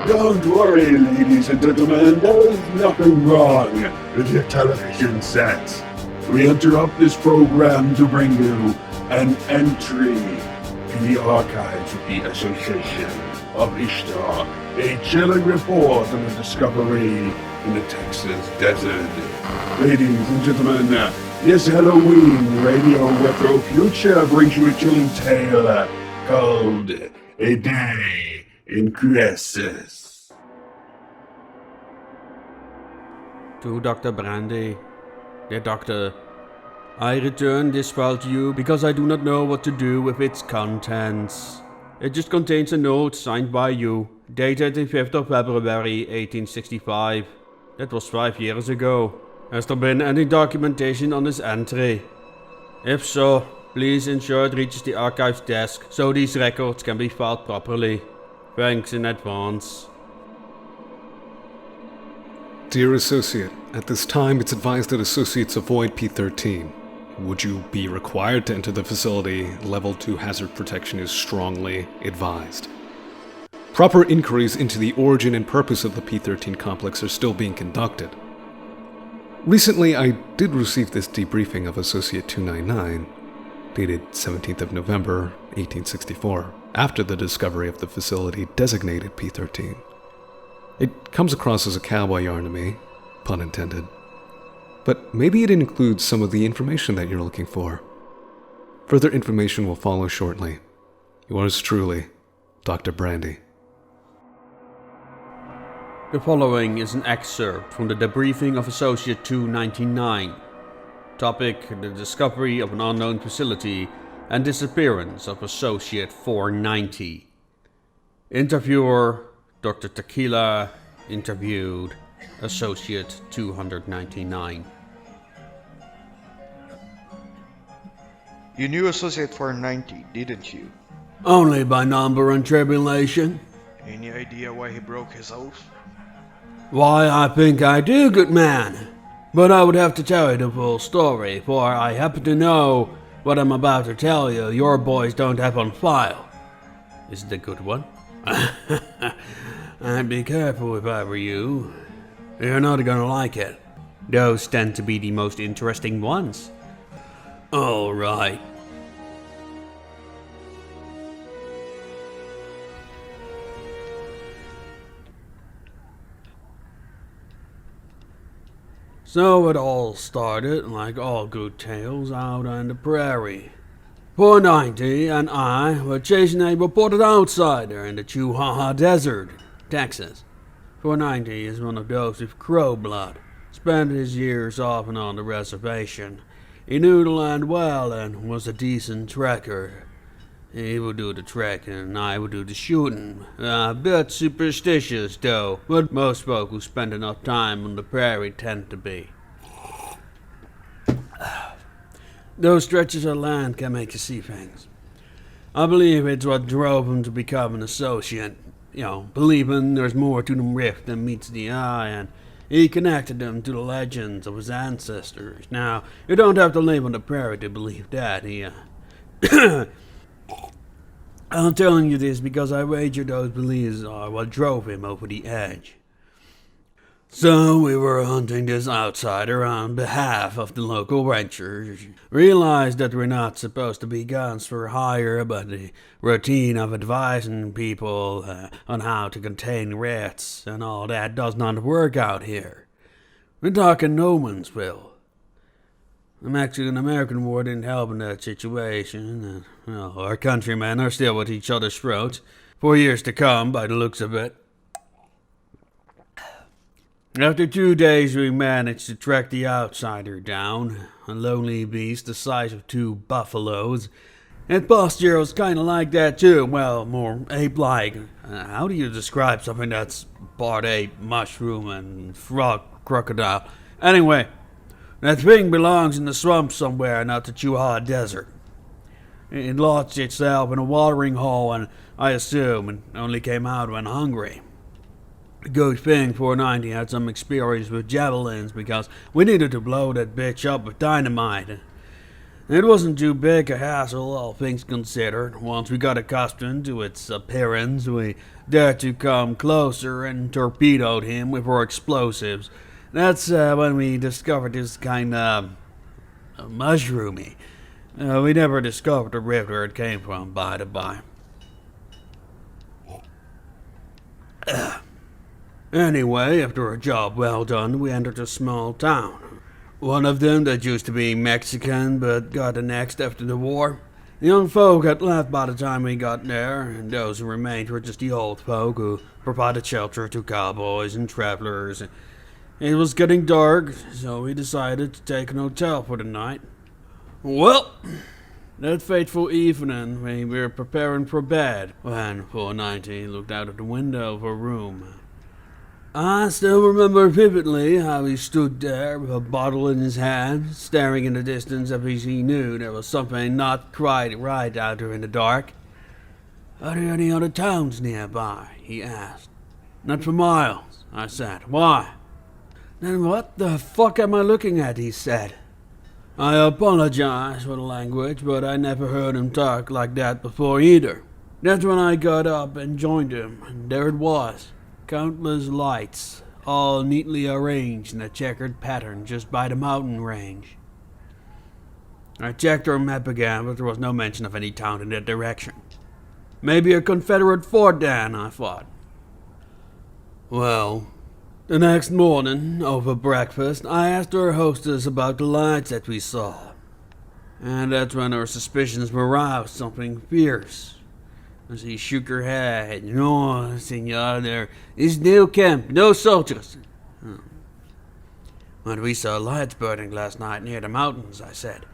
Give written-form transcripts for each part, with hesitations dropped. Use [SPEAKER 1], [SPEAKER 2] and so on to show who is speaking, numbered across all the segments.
[SPEAKER 1] Don't worry, ladies and gentlemen, there is nothing wrong with your television set. We interrupt this program to bring you an entry to the archives of the Association of Ishtar, a chilling report on a discovery in the Texas desert. Ladies and gentlemen, this Halloween Radio Retro Future brings you a chilling tale called A Day in Quiescis.
[SPEAKER 2] To Dr. Brandy. Dear Doctor, I return this file to you because I do not know what to do with its contents. It just contains a note signed by you, dated the 5th of February 1865. That was 5 years ago. Has there been any documentation on this entry? If so, please ensure it reaches the archives desk so these records can be filed properly. Thanks in advance.
[SPEAKER 3] Dear Associate, at this time it's advised that Associates avoid P13. Would you be required to enter the facility? Level 2 hazard protection is strongly advised. Proper inquiries into the origin and purpose of the P13 complex are still being conducted. Recently, I did receive this debriefing of Associate 299, dated 17th of November, 1864, after the discovery of the facility designated P13. It comes across as a cowboy yarn to me, pun intended. But maybe it includes some of the information that you're looking for. Further information will follow shortly. Yours truly, Dr. Brandy.
[SPEAKER 2] The following is an excerpt from the debriefing of Associate 299. Topic: the discovery of an unknown facility and disappearance of Associate 490. Interviewer: Dr. Tequila. Interviewed: Associate 299.
[SPEAKER 4] You knew Associate 490, didn't you?
[SPEAKER 2] Only by number and tribulation.
[SPEAKER 4] Any idea why he broke his oath?
[SPEAKER 2] Why, I think I do, good man. But I would have to tell you the full story, for I happen to know what I'm about to tell you your boys don't have on file. Is it a good one? I'd be careful if I were you. You're not gonna like it. Those tend to be the most interesting ones. All right. So it all started, like all good tales, out on the prairie. 490 and I were chasing a reported outsider in the Chihuahua Desert, Texas. 490 is one of those with crow blood. Spent his years off and on the reservation. He knew the land well and was a decent trekker. He would do the trekking and I would do the shooting. A bit superstitious, though, but most folk who spend enough time on the prairie tend to be. Those stretches of land can make you see things. I believe it's what drove him to become an associate. Believing there's more to the rift than meets the eye, and he connected them to the legends of his ancestors. Now, you don't have to live on the prairie to believe that. I'm telling you this because I wager those beliefs are what drove him over the edge. So we were hunting this outsider on behalf of the local ranchers. Realized that we're not supposed to be guns for hire, but the routine of advising people on how to contain rats and all that does not work out here. We're talking no man's will. The Mexican-American War didn't help in that situation. Our countrymen are still at each other's throats for years to come, by the looks of it. After 2 days, we managed to track the outsider down, a lonely beast the size of 2 buffaloes. And posture was kind of like that too, well, more ape-like. How do you describe something that's part ape, mushroom, and frog crocodile? Anyway, that thing belongs in the swamp somewhere, not the Chihuahua Desert. It lodged itself in a watering hole, and I assume it only came out when hungry. Good thing 490 had some experience with javelins because we needed to blow that bitch up with dynamite. It wasn't too big a hassle, all things considered. Once we got accustomed to its appearance, we dared to come closer and torpedoed him with our explosives. That's when we discovered this kind of mushroomy. We never discovered the rift where it came from, by the by. Anyway, after a job well done, we entered a small town. One of them that used to be Mexican but got annexed after the war. The young folk had left by the time we got there, and those who remained were just the old folk who provided shelter to cowboys and travelers. It was getting dark, so we decided to take an hotel for the night. Well, that fateful evening, we were preparing for bed when 490 looked out of the window of her room. I still remember vividly how he stood there with a bottle in his hand, staring in the distance as if he knew there was something not quite right out there in the dark. Are there any other towns nearby? He asked. Not for miles, I said. Why? Then what the fuck am I looking at? He said. I apologize for the language, but I never heard him talk like that before either. That's when I got up and joined him, and there it was. Countless lights, all neatly arranged in a checkered pattern just by the mountain range. I checked our map again, but there was no mention of any town in that direction. Maybe a Confederate fort then, I thought. Well, the next morning, over breakfast, I asked our hostess about the lights that we saw. And that's when our suspicions were roused something fierce. She shook her head. No, senor, there is no camp, no soldiers. But we saw lights burning last night near the mountains, I said.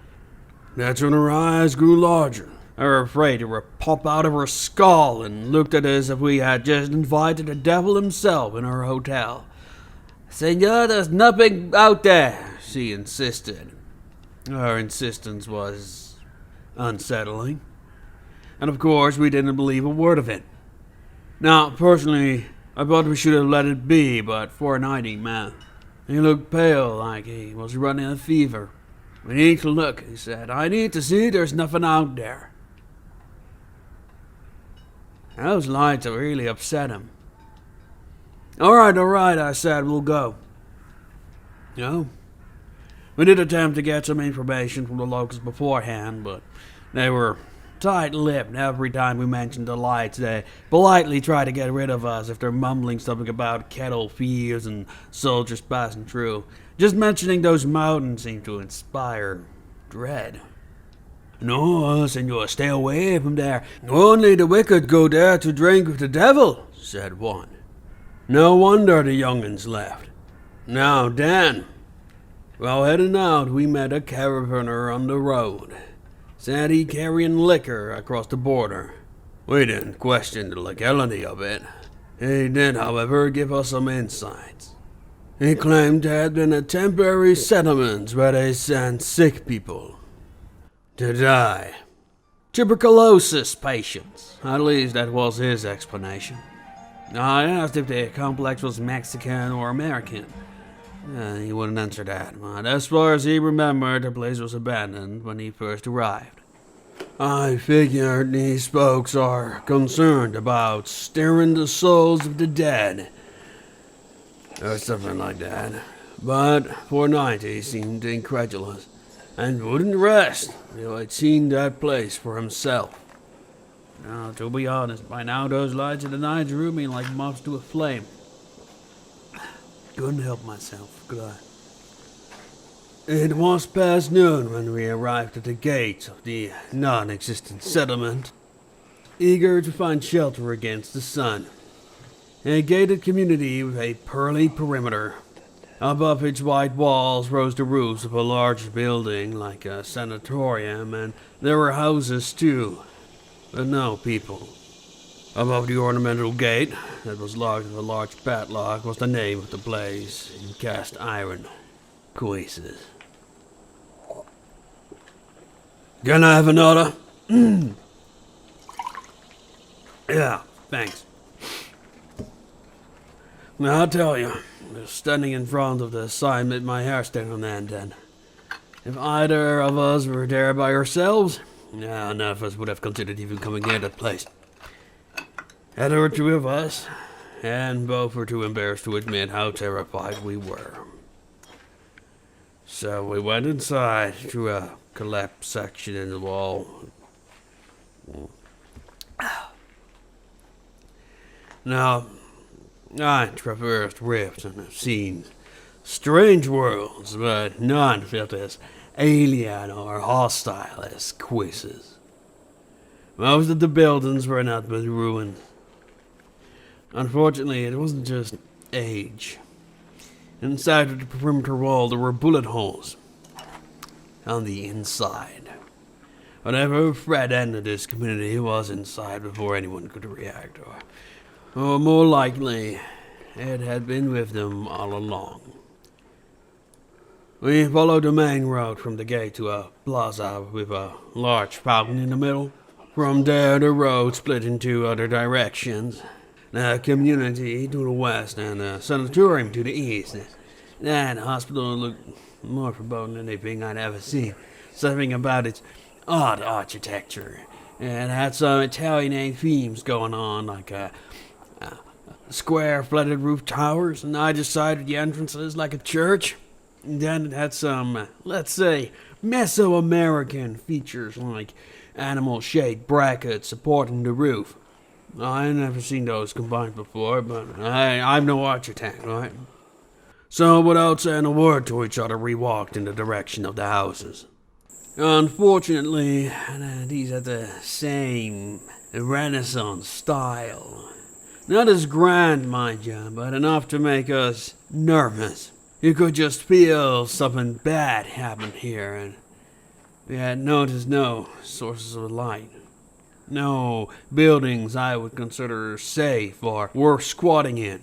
[SPEAKER 2] That's when her eyes grew larger. I was afraid it would pop out of her skull and looked at us as if we had just invited the devil himself in our hotel. Senor, there's nothing out there, she insisted. Her insistence was unsettling. And of course, we didn't believe a word of it. Now, personally, I thought we should have let it be, but 490, man. He looked pale, like he was running a fever. We need to look, he said. I need to see there's nothing out there. Those lights have really upset him. All right, I said, we'll go. No. We did attempt to get some information from the locals beforehand, but they were tight-lipped. Every time we mentioned the lights, they politely tried to get rid of us if they're mumbling something about cattle thieves and soldiers passing through. Just mentioning those mountains seemed to inspire dread. No, senor, stay away from there. Only the wicked go there to drink with the devil, said one. No wonder the young'uns left. Now, Dan. While heading out, we met a caravaner on the road. Said he carrying liquor across the border. We didn't question the legality of it. He did, however, give us some insights. He claimed there had been a temporary settlement where they sent sick people to die. Tuberculosis patients. At least that was his explanation. I asked if the complex was Mexican or American. He wouldn't answer that, but as far as he remembered, the place was abandoned when he first arrived. I figured these folks are concerned about stirring the souls of the dead, or something like that. But 490 seemed incredulous, and wouldn't rest till I'd seen that place for himself. Now, to be honest, by now those lights in the night drew me like moths to a flame. Couldn't help myself, could I? It was past noon when we arrived at the gates of the non-existent settlement, eager to find shelter against the sun. A gated community with a pearly perimeter. Above its white walls rose the roofs of a large building like a sanatorium, and there were houses too, but no people. Above the ornamental gate, that was locked with a large padlock, was the name of the place in cast iron. Quiescis. Can I have another? Yeah, thanks. Now, I'll tell you, just standing in front of the sign made my hair stand on end, and If either of us were there by ourselves, none of us would have considered even coming near that place. There were two of us, and both were too embarrassed to admit how terrified we were. So we went inside through a collapsed section in the wall. Now, I traversed rifts and have seen strange worlds, but none felt as alien or hostile as Quiescis. Most of the buildings were not but ruins. Unfortunately, it wasn't just age. Inside of the perimeter wall, there were bullet holes on the inside. Whatever threat ended this community was inside before anyone could react, or more likely, it had been with them all along. We followed the main road from the gate to a plaza with a large fountain in the middle. From there, the road split in two other directions. The community to the west and a sanatorium to the east. That hospital looked more foreboding than anything I'd ever seen. Something about its odd architecture. It had some Italian themes going on, like square flatted roof towers, and either side of the entrances like a church. And then it had some, let's say, Mesoamerican features like animal shade brackets supporting the roof. I never seen those combined before, but I'm no architect, right? So without saying a word to each other, we walked in the direction of the houses. Unfortunately, these had the same Renaissance style. Not as grand, mind you, but enough to make us nervous. You could just feel something bad happen here, and we had noticed no sources of light. No buildings I would consider safe or worth squatting in.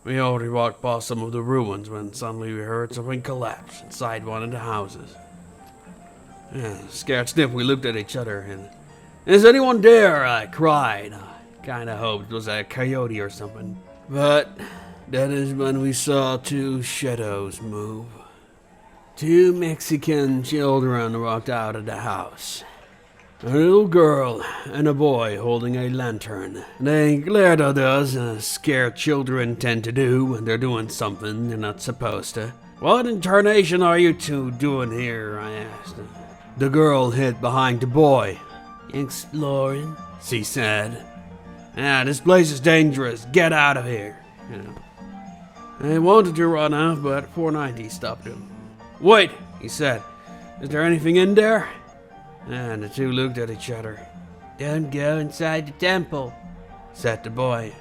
[SPEAKER 2] We already walked past some of the ruins when suddenly we heard something collapse inside one of the houses. Scared stiff, we looked at each other, and, "Is anyone there?" I cried. I kinda hoped it was a coyote or something. But that is when we saw two shadows move. Two Mexican children walked out of the house. A little girl and a boy holding a lantern. They glared at us as scared children tend to do when they're doing something they're not supposed to. "What in tarnation are you two doing here?" I asked. The girl hid behind the boy. "Exploring," she said. This place is dangerous. Get out of here." I wanted to run off, but 490 stopped him. "Wait," he said. "Is there anything in there?" And the two looked at each other. "Don't go inside the temple," said the boy.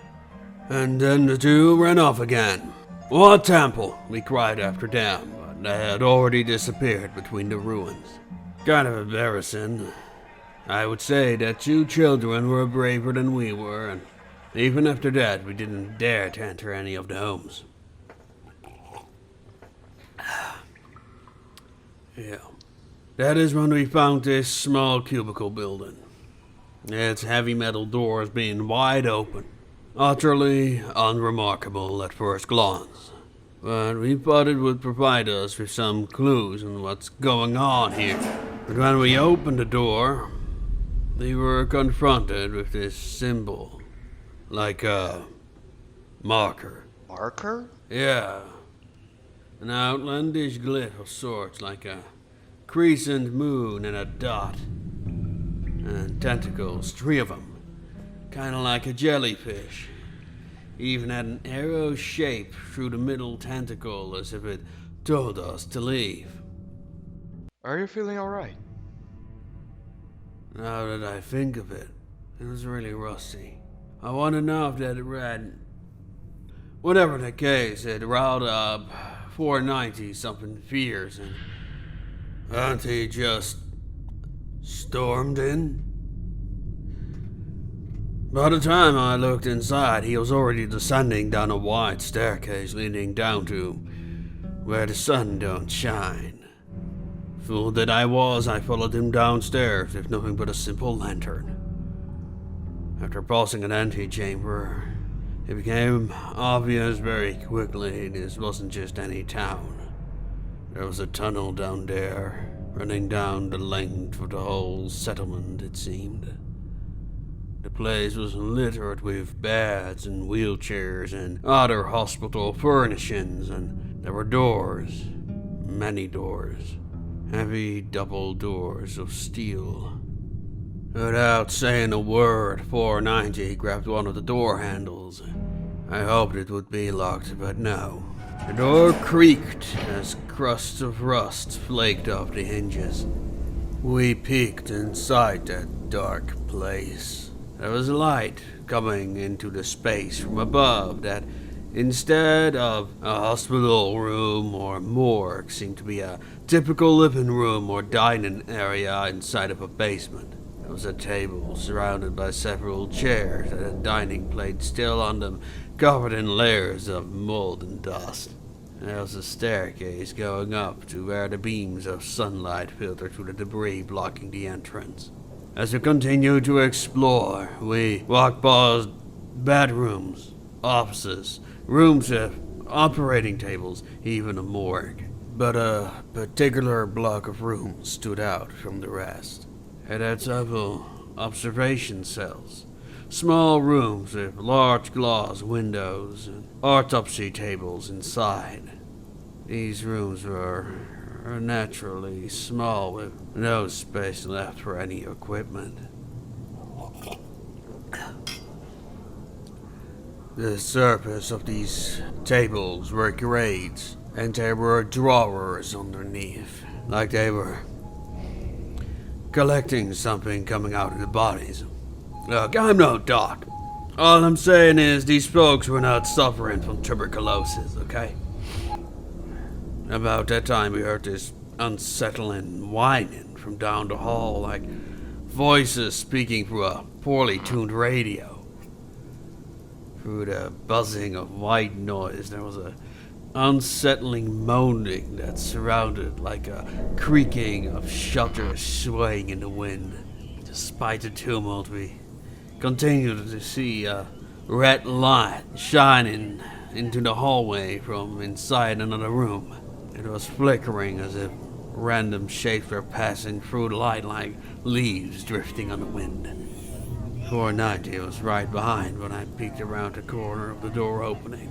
[SPEAKER 2] And then the two ran off again. "What temple?" we cried after them, but they had already disappeared between the ruins. Kind of embarrassing. I would say that two children were braver than we were, and even after that we didn't dare to enter any of the homes. Yeah. That is when we found this small cubicle building. Its heavy metal doors being wide open. Utterly unremarkable at first glance. But we thought it would provide us with some clues on what's going on here. But when we opened the door, we were confronted with this symbol. Like a marker.
[SPEAKER 4] Marker?
[SPEAKER 2] Yeah. An outlandish glyph of sorts, like a crescent moon and a dot. And tentacles, 3 of them. Kinda like a jellyfish. Even had an arrow shape through the middle tentacle as if it told us to leave.
[SPEAKER 4] Are you feeling alright?
[SPEAKER 2] Now that I think of it, it was really rusty. I want to know if that read. Whatever the case, it riled up 490 something fierce, and Auntie just stormed in. By the time I looked inside, he was already descending down a wide staircase leading down to where the sun don't shine. Fool that I was, I followed him downstairs with nothing but a simple lantern. After passing an antechamber, it became obvious very quickly this wasn't just any town. There was a tunnel down there, running down the length of the whole settlement, it seemed. The place was littered with beds and wheelchairs and other hospital furnishings, and there were doors, many doors, heavy double doors of steel. Without saying a word, 490 grabbed one of the door handles. I hoped it would be locked, but no. The door creaked as crusts of rust flaked off the hinges. We peeked inside that dark place. There was light coming into the space from above that, instead of a hospital room or morgue, seemed to be a typical living room or dining area inside of a basement. There was a table surrounded by several chairs and a dining plate still on them, covered in layers of mold and dust. There was a staircase going up to where the beams of sunlight filtered through the debris blocking the entrance. As we continued to explore, we walked past bedrooms, offices, rooms with operating tables, even a morgue. But a particular block of rooms stood out from the rest. It had several observation cells, small rooms with large glass windows and autopsy tables inside. These rooms were naturally small, with no space left for any equipment. The surface of these tables were grates, and there were drawers underneath, like they were collecting something coming out of the bodies. Look, I'm no doc. All I'm saying is these folks were not suffering from tuberculosis, okay? About that time we heard this unsettling whining from down the hall, like voices speaking through a poorly tuned radio. Through the buzzing of white noise, there was a unsettling moaning that surrounded like a creaking of shutters swaying in the wind. Despite the tumult, we continued to see a red light shining into the hallway from inside another room. It was flickering as if random shapes were passing through the light like leaves drifting on the wind. 490 was right behind when I peeked around the corner of the door opening.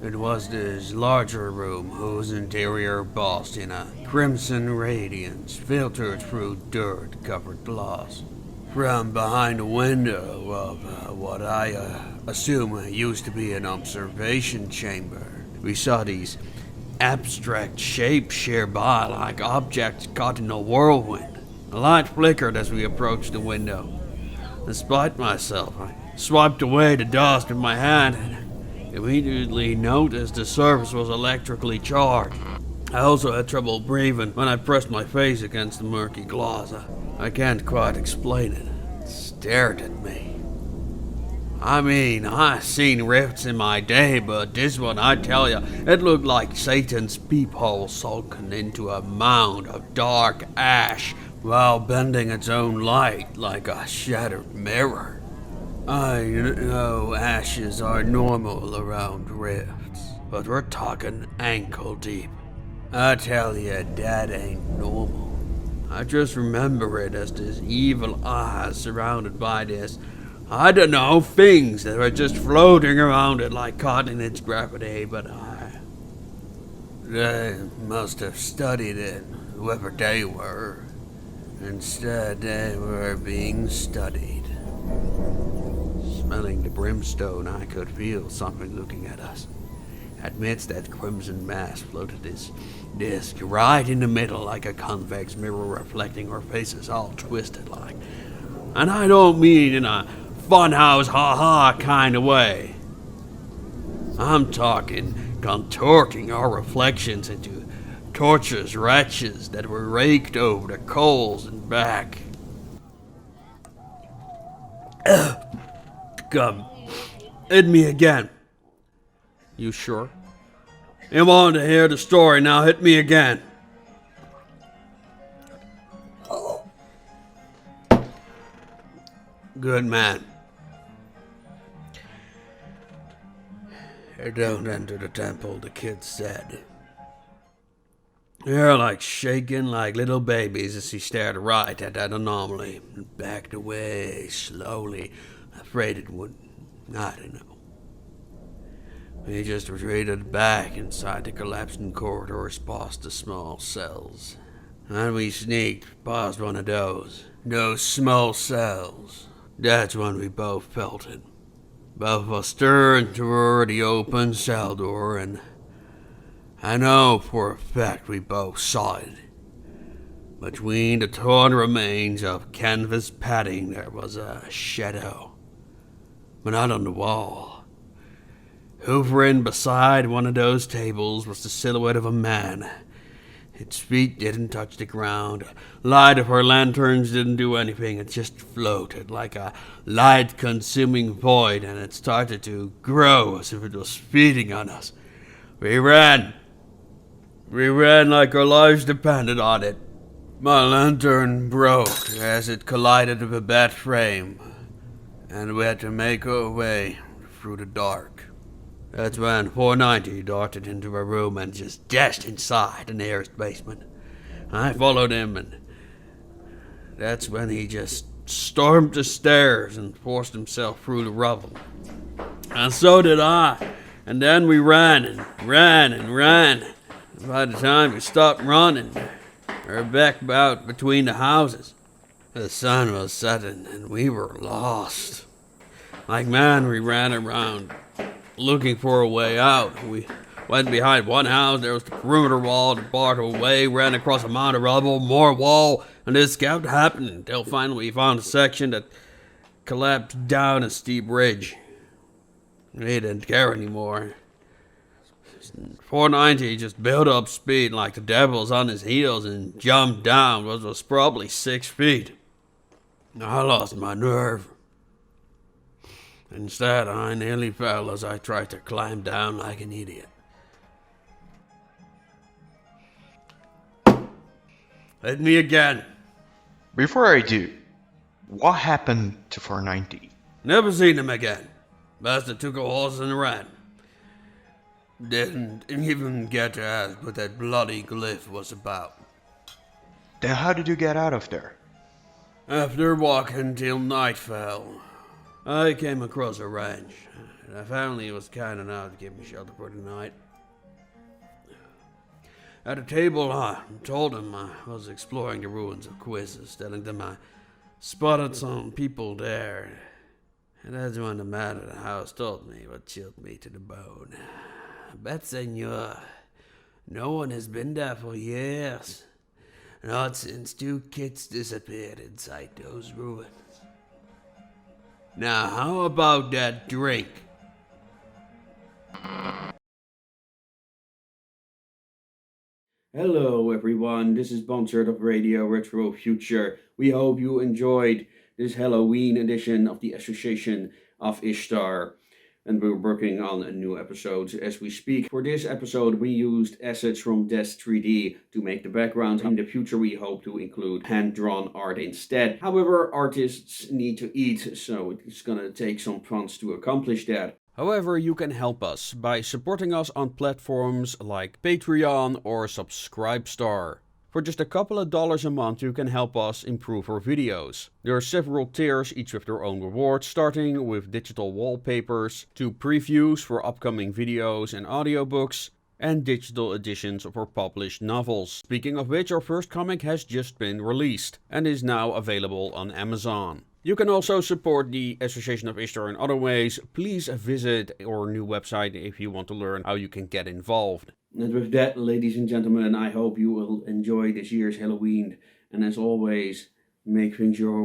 [SPEAKER 2] It was this larger room whose interior basked in a crimson radiance filtered through dirt-covered glass. From behind a window of what I assume used to be an observation chamber, we saw these abstract shapes shear by like objects caught in a whirlwind. The light flickered as we approached the window. Despite myself, I swiped away the dust with my hand and immediately noticed the surface was electrically charged. I also had trouble breathing when I pressed my face against the murky glass. I can't quite explain it. It stared at me. I mean, I've seen rifts in my day, but this one, I tell you, it looked like Satan's peephole sunken into a mound of dark ash while bending its own light like a shattered mirror. I know ashes are normal around rifts, but we're talking ankle deep. I tell you, that ain't normal. I just remember it as this evil eye surrounded by this, I don't know, things that were just floating around it like caught in its gravity, but they must have studied it, whoever they were. Instead, they were being studied. Smelling the brimstone, I could feel something looking at us. Amidst that crimson mass floated this disc right in the middle like a convex mirror reflecting our faces all twisted like. And I don't mean in a funhouse ha-ha kind of way. I'm talking contorting our reflections into torturous wretches that were raked over the coals and back. Come, hit me again. You sure? You want to hear the story, now hit me again. Good man. Don't enter the temple, the kid said. They're like shaking like little babies as he stared right at that anomaly and backed away slowly, afraid it would, I don't know. He just retreated back inside the collapsing corridors past the small cells. And we sneaked past one of those small cells. That's when we both felt it. Both of us turned toward the open cell door, and I know for a fact we both saw it. Between the torn remains of canvas padding there was a shadow, but not on the wall. Hovering beside one of those tables was the silhouette of a man. Its feet didn't touch the ground. Light of our lanterns didn't do anything. It just floated like a light-consuming void, and it started to grow as if it was feeding on us. We ran. We ran like our lives depended on it. My lantern broke as it collided with a bed frame, and we had to make our way through the dark. That's when 490 darted into a room and just dashed inside the nearest basement. I followed him, and that's when he just stormed the stairs and forced himself through the rubble. And so did I. And then we ran and ran and ran. By the time we stopped running, we were back out between the houses. The sun was setting, and we were lost. Like man, we ran around looking for a way out. We went behind one house. There was the perimeter wall that barred our way. Ran across a mound of rubble, more wall, and this kept happening until finally we found a section that collapsed down a steep ridge. We didn't care anymore. 490 just built up speed like the devil's on his heels and jumped down what was probably 6 feet. I lost my nerve. Instead, I nearly fell as I tried to climb down like an idiot. Hit me again.
[SPEAKER 4] Before I do, what happened to 490?
[SPEAKER 2] Never seen him again. Bastard took a horse and ran. Didn't even get to ask what that bloody glyph was about.
[SPEAKER 4] Then how did you get out of there?
[SPEAKER 2] After walking till night fell, I came across a ranch. The family was kind enough to give me shelter for the night. At a table, I told them I was exploring the ruins of Quiescis, telling them I spotted some people there. And that's when the man at the house told me what chilled me to the bone. But, senor, no one has been there for years. Not since 2 kids disappeared inside those ruins. Now, how about that drink? Hello, everyone. This is Bonsert of Radio Retro Future. We hope you enjoyed this Halloween edition of the Association of Ishtar. And we're working on a new episode as we speak. For this episode, we used assets from Desk 3D to make the background. In the future, we hope to include hand-drawn art instead. However, artists need to eat, so it's gonna take some funds to accomplish that. However, you can help us by supporting us on platforms like Patreon or Subscribestar. For just a couple of dollars a month, you can help us improve our videos. There are several tiers, each with their own rewards, starting with digital wallpapers, to previews for upcoming videos and audiobooks, and digital editions of our published novels. Speaking of which, our first comic has just been released, and is now available on Amazon. You can also support the Association of Ishtar in other ways. Please visit our new website if you want to learn how you can get involved. And with that, ladies and gentlemen, I hope you will enjoy this year's Halloween. And as always, make things your way.